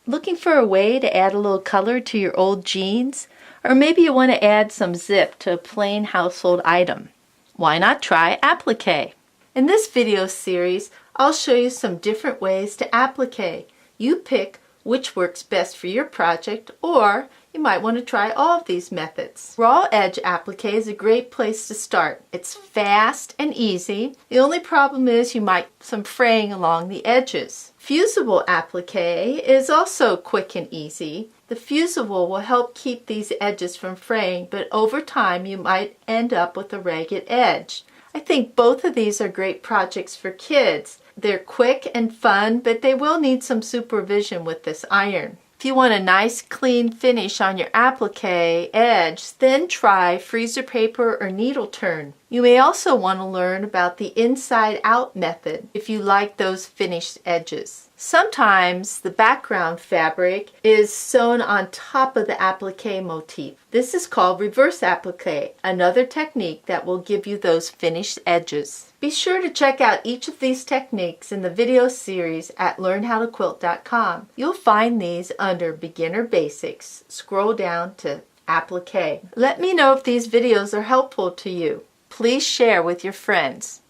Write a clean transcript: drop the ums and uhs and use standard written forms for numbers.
Looking for a way to add a little color to your old jeans? Or maybe you want to add some zip to a plain household item. Why not try Applique? In this video series, I'll show you some different ways to applique. You pick which works best for your project, or you might want to try all of these methods. Raw edge applique is a great place to start. It's fast and easy. The only problem is you might some fraying along the edges. Fusible applique is also quick and easy. The fusible will help keep these edges from fraying, but over time you might end up with a ragged edge. I think both of these are great projects for kids. They're quick and fun, but they will need some supervision with this iron. If you want a nice clean finish on your applique edge, then try freezer paper or needle turn. You may also want to learn about the inside out method if you like those finished edges. Sometimes the background fabric is sewn on top of the applique motif. This is called reverse applique, another technique that will give you those finished edges. Be sure to check out each of these techniques in the video series at learnhowtoquilt.com. You'll find these under Beginner Basics. Scroll down to Applique. Let me know if these videos are helpful to you. Please share with your friends.